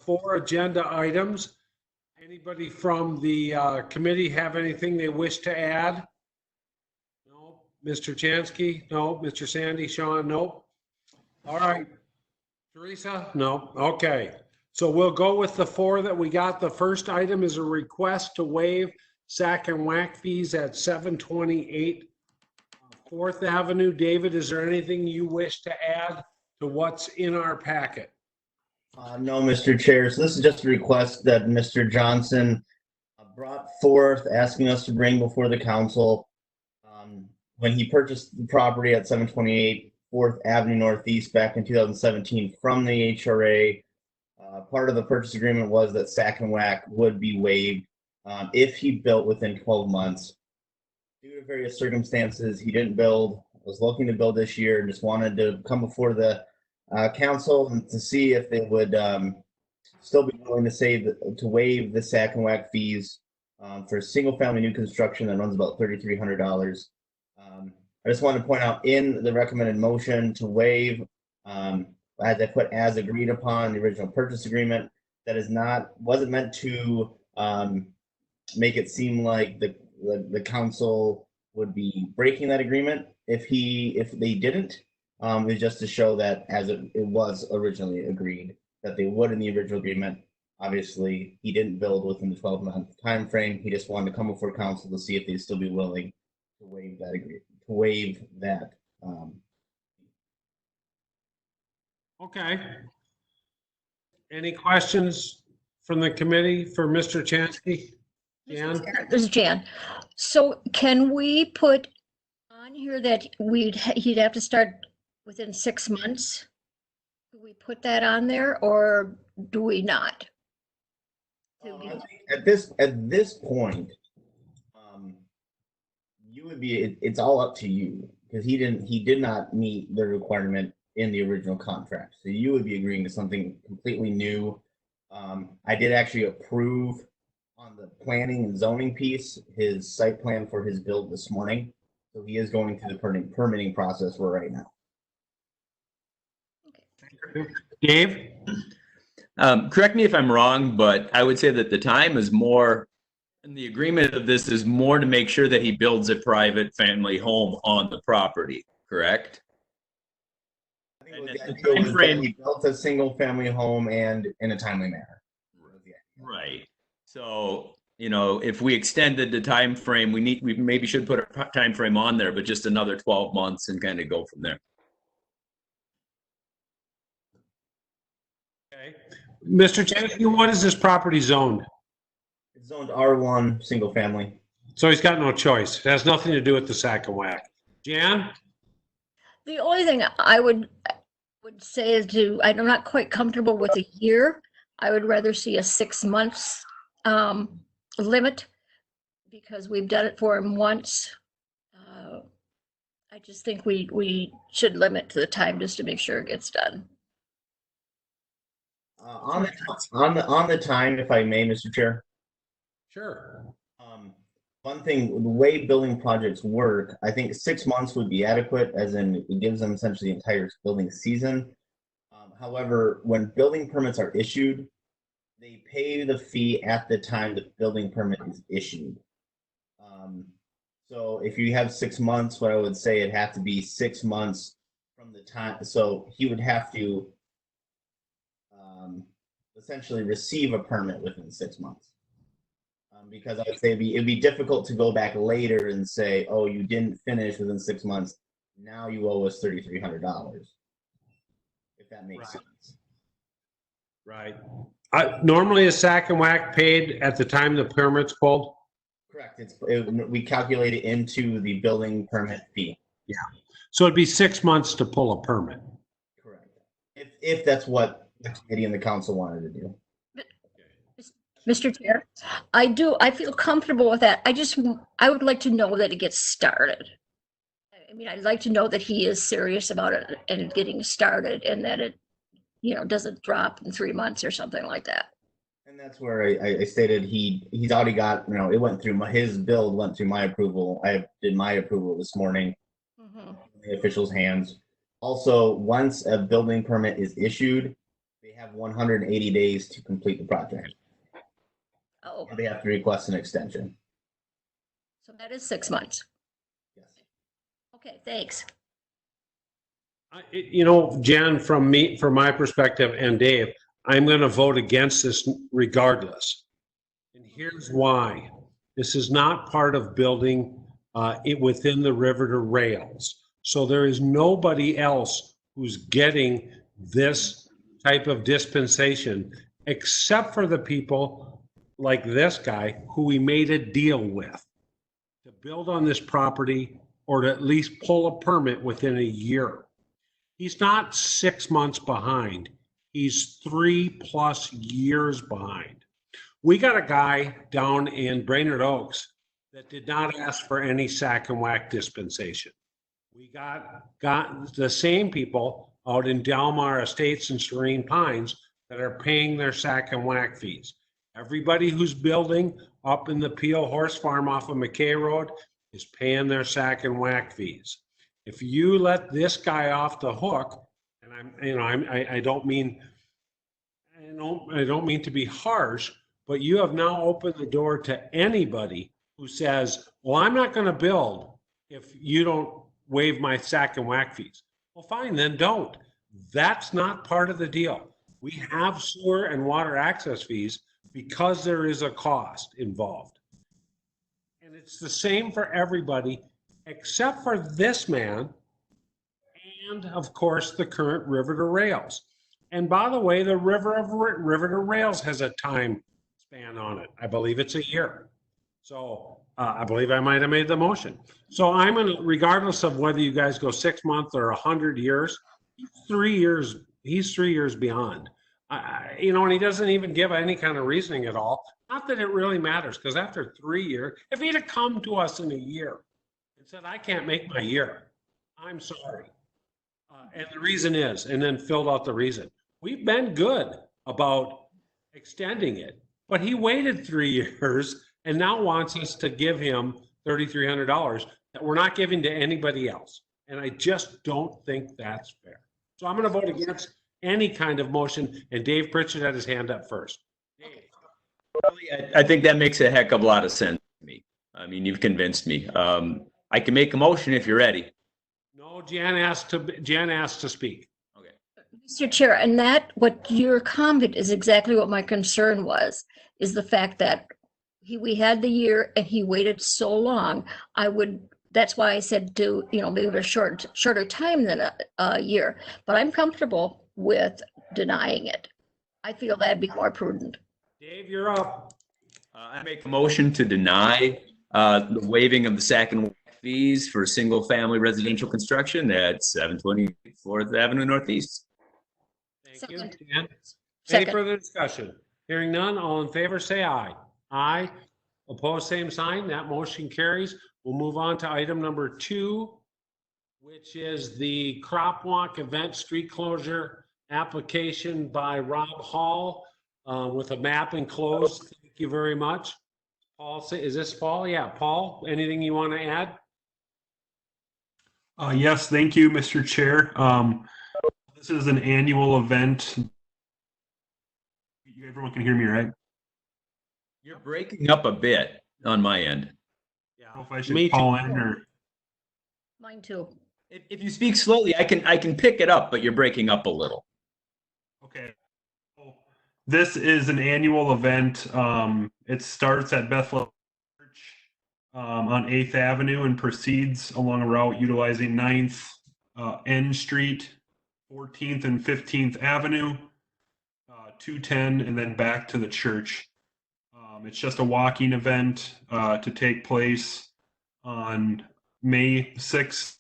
4 agenda items. Anybody from the committee have anything they wish to add? No. Mr. Chansky? No. Mr. Sandy? Sean? Nope. All right. Teresa? No. Okay. So we'll go with the 4 that we got. The first item is a request to waive sack and whack fees at 728 4th Avenue. David, is there anything you wish to add to what's in our packet? No, Mr. Chair. So this is just a request that Mr. Johnson brought forth, asking us to bring before the council. When he purchased the property at 728 4th Avenue Northeast back in 2017 from the HRA, part of the purchase agreement was that sack and whack would be waived if he built within 12 months. Due to various circumstances, he didn't build, was looking to build this year, and just wanted to come before the council and to see if they would still be willing to waive the sack and whack fees for single family new construction that runs about $3,300. I just wanted to point out in the recommended motion to waive, as I put as agreed upon the original purchase agreement, that wasn't meant to make it seem like the council would be breaking that agreement if they didn't. It was just to show that as it was originally agreed that they would in the original agreement. Obviously, he didn't build within the 12-month time frame. He just wanted to come before council to see if they'd still be willing to waive that agreement. Okay. Any questions from the committee for Mr. Chansky? Jan? This is Jan. So can we put on here that he'd have to start within 6 months? Do we put that on there or do we not? At this point, you would be. It's all up to you because he did not meet the requirement in the original contract. So you would be agreeing to something completely new. I did actually approve on the planning and zoning piece his site plan for his build this morning. So he is going through the permitting process for right now. Dave? Correct me if I'm wrong, but I would say that the time is more, and the agreement of this is more to make sure that he builds a private family home on the property, correct? I think he built a single family home and in a timely manner. Right. So, if we extended the time frame, we maybe should put a time frame on there, but just another 12 months and kind of go from there. Okay. Mr. Chansky, what is this property zoned? It's zoned R1 single family. So he's got no choice. It has nothing to do with the sack and whack. Jan? The only thing I would say is I'm not quite comfortable with a year. I would rather see a 6 months limit because we've done it for him once. I just think we should limit to the time just to make sure it gets done. On the time, if I may, Mr. Chair. Sure. One thing, the way building projects work, I think 6 months would be adequate, as in it gives them essentially the entire building season. However, when building permits are issued, they pay the fee at the time the building permit is issued. So if you have 6 months, what I would say it'd have to be 6 months from the time. So he would have to essentially receive a permit within 6 months. Because I would say it'd be difficult to go back later and say, oh, you didn't finish within 6 months. Now you owe us $3,300. If that makes sense. Right. Normally a sack and whack paid at the time the permit's pulled? Correct. We calculate it into the building permit fee. Yeah. So it'd be 6 months to pull a permit. Correct. If that's what the committee and the council wanted to do. Mr. Chair, I feel comfortable with that. I would like to know that it gets started. I mean, I'd like to know that he is serious about it and getting started and that it, doesn't drop in 3 months or something like that. And that's where I stated he's already got, it went through his build went through my approval. I did my approval this morning in the officials' hands. Also, once a building permit is issued, they They have 180 days to complete the project. Oh, They have to request an extension. so that is 6 months. Yes. Okay, thanks. Jan, from my perspective, and Dave, I'm going to vote against this regardless. And here's why. This is not part of building it within the river to rails. So there is nobody else who's getting this type of dispensation except for the people like this guy who we made a deal with to build on this property or to at least pull a permit within a year. He's not 6 months behind. He's 3+ years behind. We got a guy down in Brainerd Oaks that did not ask for any sack and whack dispensation. We got the same people out in Delmar Estates and Serene Pines that are paying their sack and whack fees. Everybody who's building up in the Peel Horse Farm off of McKay Road is paying their sack and whack fees. If you let this guy off the hook, and I don't mean to be harsh, but you have now opened the door to anybody who says, well, I'm not going to build if you don't waive my sack and whack fees. Well, fine, then don't. That's not part of the deal. We have sewer and water access fees because there is a cost involved. And it's the same for everybody except for this man and, of course, the current River to Rails. And by the way, the River to Rails has a time span on it. I believe it's a year. So I believe I might have made the motion. So I'm going to, regardless of whether you guys go 6 months or 100 years, he's 3 years beyond. And he doesn't even give any kind of reasoning at all. Not that it really matters, because after 3 years, if he'd have come to us in a year and said, I can't make my year, I'm sorry. And the reason is, and then filled out the reason. We've been good about extending it, but he waited 3 years and now wants us to give him $3,300 that we're not giving to anybody else. And I just don't think that's fair. So I'm going to vote against any kind of motion. And Dave Pritchett had his hand up first. Dave. I think that makes a heck of a lot of sense to me. I mean, you've convinced me. I can make a motion if you're ready. No, Jan asked to speak. Okay. Mr. Chair, and what your comment is exactly what my concern was, is the fact that we had the year and he waited so long. That's why I said maybe a shorter time than a year, but I'm comfortable with denying it. I feel that'd be more prudent. Dave, you're up. I make a motion to deny the waiving of the sack and whack fees for single-family residential construction at 720 4th Avenue Northeast. Thank you, Second. Dan. Any Second. further discussion? Hearing none, all in favor, say aye. Aye. Opposed, same sign. That motion carries. We'll move on to item number 2, which is the Crop Walk event street closure application by Rob Hall with a map enclosed. Thank you very much. Paul, is this Paul? Yeah, Paul, anything you want to add? Yes, thank you, Mr. Chair. This is an annual event. Everyone can hear me, right? You're breaking up a bit on my end. Yeah. I don't know if I should call in or. Mine too. If you speak slowly, I can pick it up, but you're breaking up a little. Okay. This is an annual event. It starts at Bethlehem Church on 8th Avenue and proceeds along a route utilizing 9th N Street, 14th and 15th Avenue, 210, and then back to the church. It's just a walking event to take place on May 6th.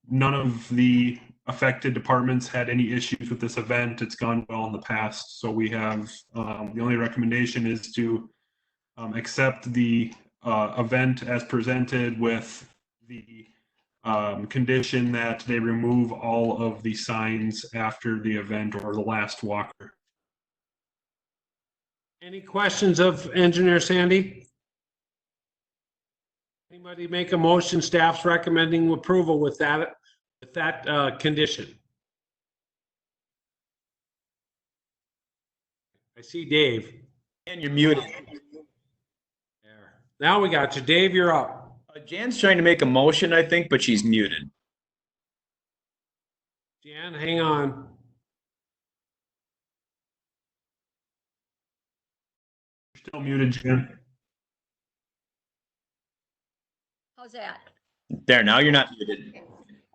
None of the affected departments had any issues with this event. It's gone well in the past. So we have, the only recommendation is to accept the event as presented with the condition that they remove all of the signs after the event or the last walker. Any questions of Engineer Sandy? Anybody make a motion? Staff's recommending approval with that condition. I see Dave. And you're muted. There. Now we got you. Dave, you're up. Jan's trying to make a motion, I think, but she's muted. Jan, hang on. Still muted, Jan. How's that? There, now you're not muted.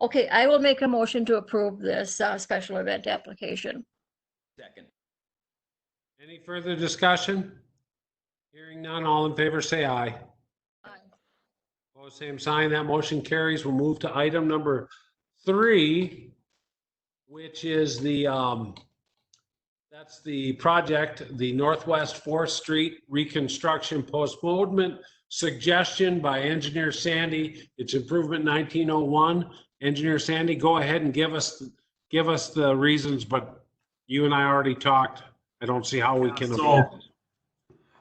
Okay, I will make a motion to approve this special event application. Second. Any further discussion? Hearing none, all in favor say aye. Aye. Opposed, same sign. That motion carries. We'll move to item number 3, which is that's the project, the Northwest 4th Street reconstruction postponement suggestion by Engineer Sandy. It's improvement 1901. Engineer Sandy, go ahead and give us the reasons, but you and I already talked. I don't see how we can. So,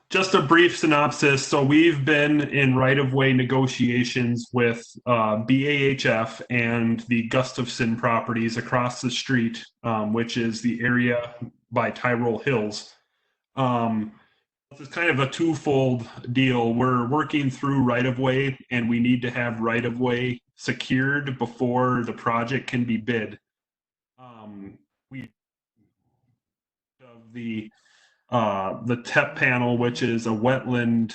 just a brief synopsis. So we've been in right-of-way negotiations with BAHF and the Gustafson properties across the street, which is the area by Tyrol Hills. It's kind of a twofold deal. We're working through right-of-way, and we need to have right-of-way secured before the project can be bid. We of the TEP panel, which is a wetland,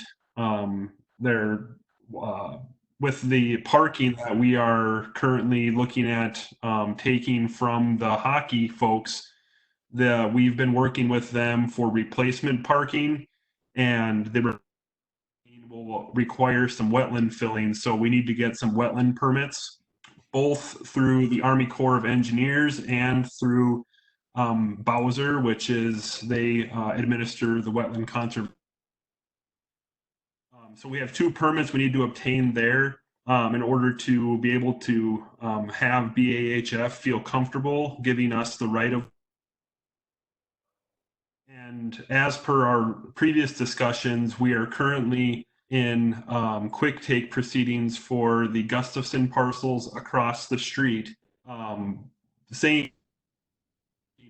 with the parking that we are currently looking at taking from the hockey folks, we've been working with them for replacement parking, and they will require some wetland filling. So we need to get some wetland permits, both through the Army Corps of Engineers and through Bowser, which is they administer the wetland conservation. So we have 2 permits we need to obtain there in order to be able to have BAHF feel comfortable giving us the right of. And as per our previous discussions, we are currently in quick take proceedings for the Gustafson parcels across the street. Same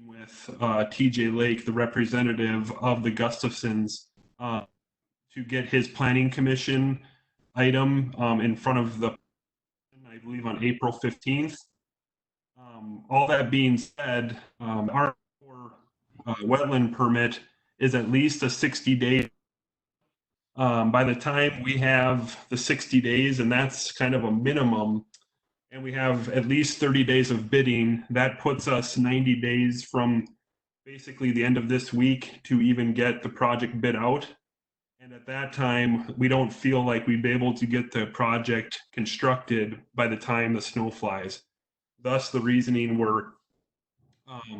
with TJ Lake, the representative of the Gustafsons, to get his planning commission item in front of the, I believe, on April 15th. All that being said, our wetland permit is at least a 60-day. By the time we have the 60 days, and that's kind of a minimum, and we have at least 30 days of bidding, that puts us 90 days from basically the end of this week to even get the project bid out. And at that time, we don't feel like we'd be able to get the project constructed by the time the snow flies. Thus, the reasoning we're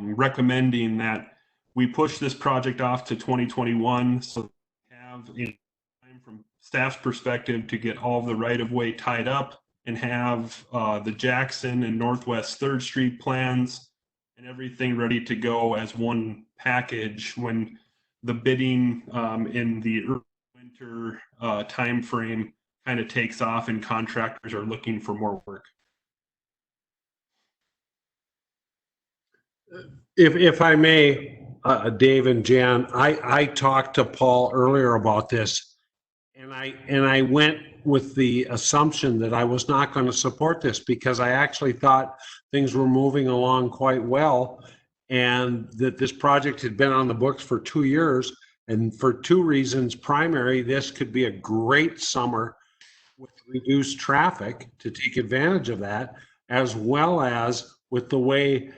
recommending that we push this project off to 2021, so we have a time from staff's perspective to get all of the right-of-way tied up and have the Jackson and Northwest 3rd Street plans and everything ready to go as one package when the bidding in the winter time frame kind of takes off and contractors are looking for more work. If I may, Dave and Jan, I talked to Paul earlier about this, and I went with the assumption that I was not going to support this because I actually thought things were moving along quite well, and that this project had been on the books for 2 years, and for 2 reasons. Primary, this could be a great summer with reduced traffic to take advantage of that, as well as with the way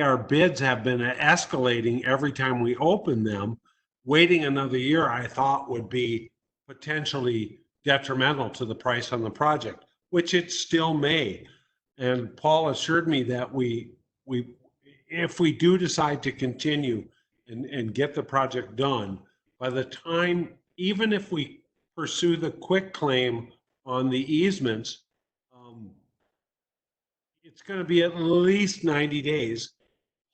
our bids have been escalating every time we open them. Waiting another year, I thought, would be potentially detrimental to the price on the project, which it still may. And Paul assured me that if we do decide to continue and get the project done, by the time, even if we pursue the quick claim on the easements, it's going to be at least 90 days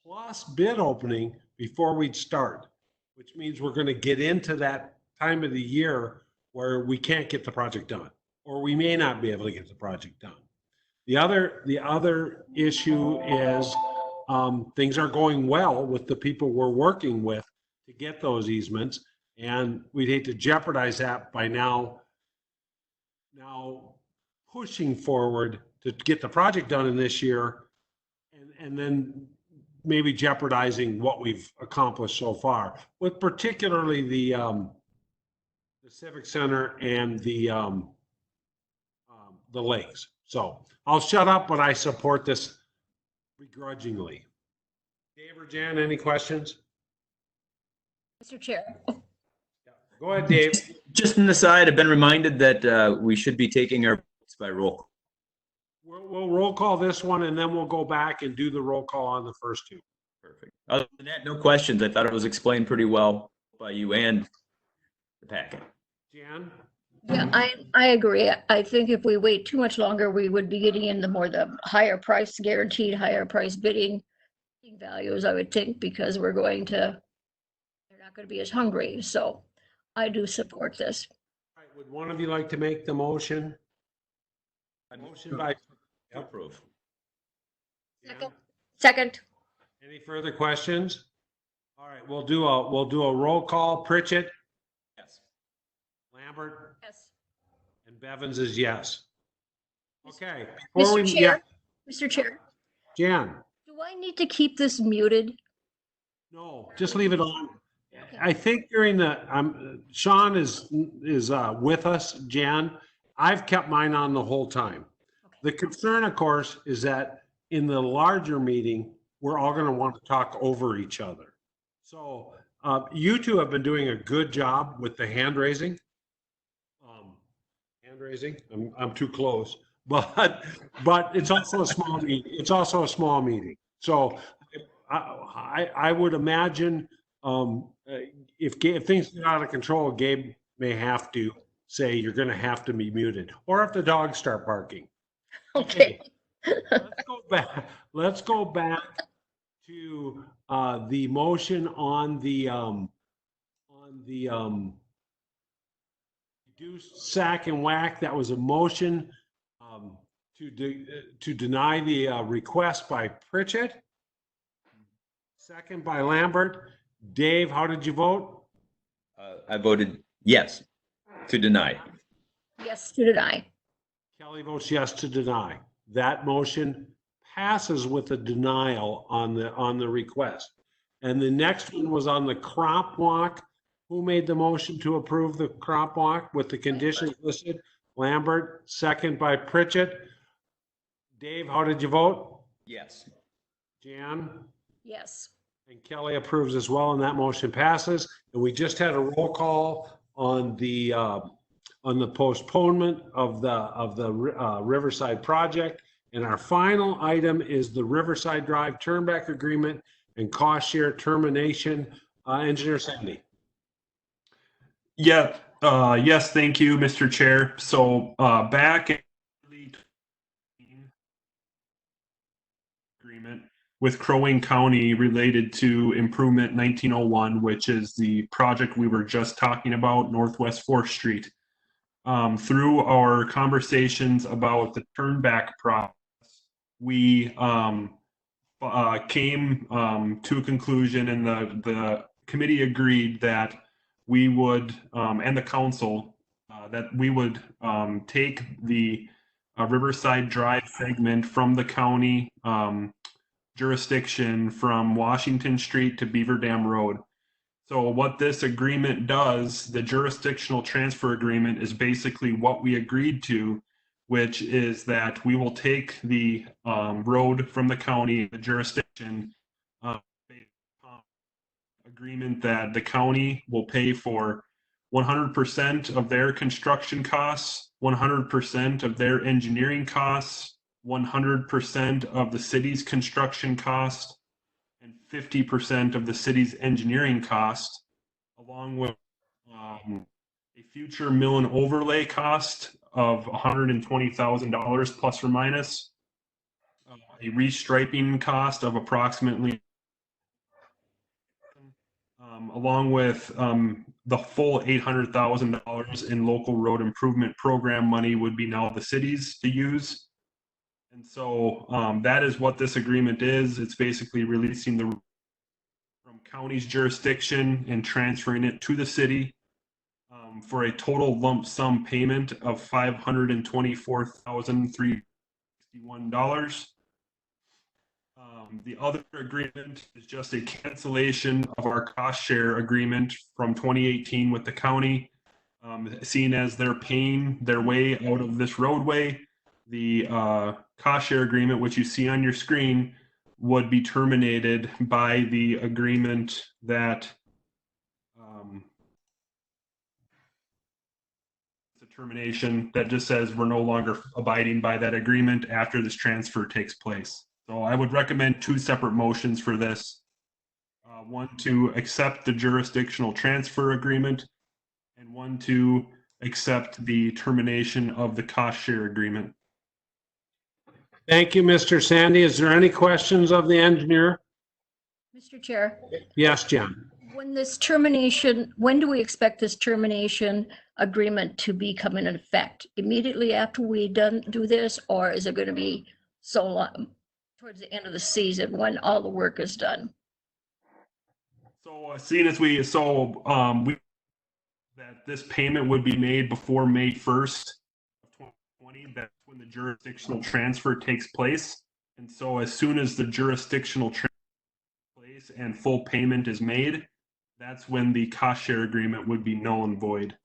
plus bid opening before we'd start, which means we're going to get into that time of the year where we can't get the project done, or we may not be able to get the project done. The other issue is things are going well with the people we're working with, to get those easements. And we'd hate to jeopardize that by now pushing forward to get the project done in this year and then maybe jeopardizing what we've accomplished so far, with particularly the Civic Center and the lakes. So I'll shut up, but I support this begrudgingly. Dave or Jan, any questions? Mr. Chair. Go ahead, Dave. Just an aside, I've been reminded that we should be taking our votes by roll call. We'll roll call this one, and then we'll go back and do the roll call on the first two. Perfect. Other than that, no questions. I thought it was explained pretty well by you and the packet. Jan? Yeah, I agree. I think if we wait too much longer, we would be getting into the higher price, guaranteed higher price bidding values, I would think, because they're not going to be as hungry. So I do support this. All right, would one of you like to make the motion? Motion by To approve. Jan? Second. Any further questions? All right, we'll do a roll call. Pritchett, Yes. Lambert, Yes. and Bevins is yes. Okay. Before Mr. Chair, Mr. Chair, Jan, do I need to keep this muted? no, just leave it on. I think during the, Sean is with us, Jan. I've kept mine on the whole time. The concern, of course, is that in the larger meeting, we're all going to want to talk over each other. So you two have been doing a good job with the hand raising. I'm too close, but it's also a small meeting. It's also a small meeting. So I would imagine if things get out of control, Gabe may have to say you're going to have to be muted, or if the dogs start barking. Okay. Let's go back to the motion on the reduced sack and whack. That was a motion to deny the request by Pritchett. Second by Lambert. Dave, how did you vote? I voted yes to deny. Yes, to deny. Kelly votes yes to deny. That motion passes with a denial on the request. And the next one was on the crop walk. Who made the motion to approve the crop walk with the conditions listed? Lambert, second by Pritchett. Dave, how did you vote? Yes. Jan? Yes. And Kelly approves as well, and that motion passes. And we just had a roll call on the postponement of the Riverside project. And our final item is the Riverside Drive turnback agreement and cost share termination. Engineer Sandy. Yeah. Yes. Thank you, Mr. Chair. So back in the agreement with Crow Wing County related to Improvement 1901, which is the project we were just talking about, Northwest 4th Street. Through our conversations about the turnback process, we came to a conclusion, and the committee agreed that we would, and the council, that we would take the Riverside Drive segment from the county jurisdiction from Washington Street to Beaver Dam Road. So what this agreement does, the jurisdictional transfer agreement, is basically what we agreed to, which is that we will take the road from the county, the jurisdiction, agreement that the county will pay for 100% of their construction costs, 100% of their engineering costs, 100% of the city's construction cost, and 50% of the city's engineering cost, along with a future mill and overlay cost of $120,000 plus or minus, a restriping cost of approximately, along with the full $800,000 in local road improvement program money would be now the city's to use. And so that is what this agreement is. It's basically releasing the from from county's jurisdiction and transferring it to the city for a total lump sum payment of $524,361. The other agreement is just a cancellation of our cost share agreement from 2018 with the county. Seeing as they're paying their way out of this roadway, the cost share agreement, which you see on your screen, would be terminated by the agreement that it's a termination that just says we're no longer abiding by that agreement after this transfer takes place. So I would recommend two separate motions for this. One to accept the jurisdictional transfer agreement, and one to accept the termination of the cost share agreement. Thank you, Mr. Sandy. Is there any questions of the engineer? Mr. Chair, Yes, Jen. when do we expect this termination agreement to become in effect? Immediately after we do this, or is it going to be so long, towards the end of the season when all the work is done? So seeing as we that this payment would be made before May 1st of 2020, that's when the jurisdictional transfer takes place. And so as soon as the jurisdictional transfer takes place and full payment is made, that's when the cost share agreement would be null and void.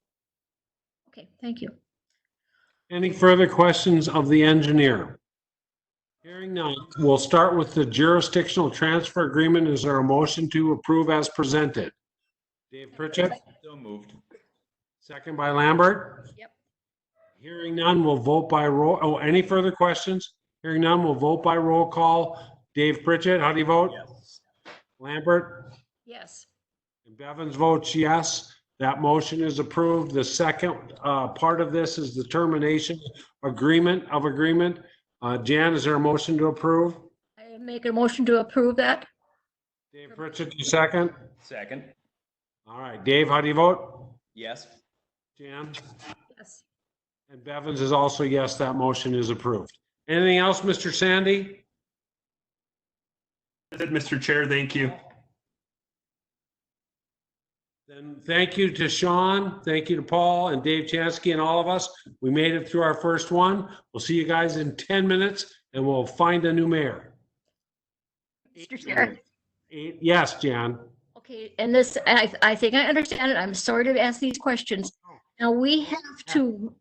Okay, thank you. Any further questions of the engineer? Hearing none, we'll start with the jurisdictional transfer agreement. Is there a motion to approve as presented? Dave Pritchett, So moved. second by Lambert. Yep. Hearing none, we'll vote by roll. Oh, any further questions? Hearing none, we'll vote by roll call. Dave Pritchett, how do you vote? Yes. Lambert? Yes. And Bevins votes yes. That motion is approved. The second part of this is the termination agreement. Jan, is there a motion to approve? I make a motion to approve that. Dave Pritchett, you second? Second. All right, Dave, how do you vote? Yes. Jan? Yes. And Bevins is also yes, that motion is approved. Anything else, Mr. Sandy? That's it, Mr. Chair. Thank you. Then thank you to Sean, thank you to Paul and Dave Chansky and all of us. We made it through our first one. We'll see you guys in 10 minutes and we'll find a new mayor. Mr. Chair. Yes, Jan. Okay, and this, I think I understand it. I'm sorry to ask these questions. Now, we have to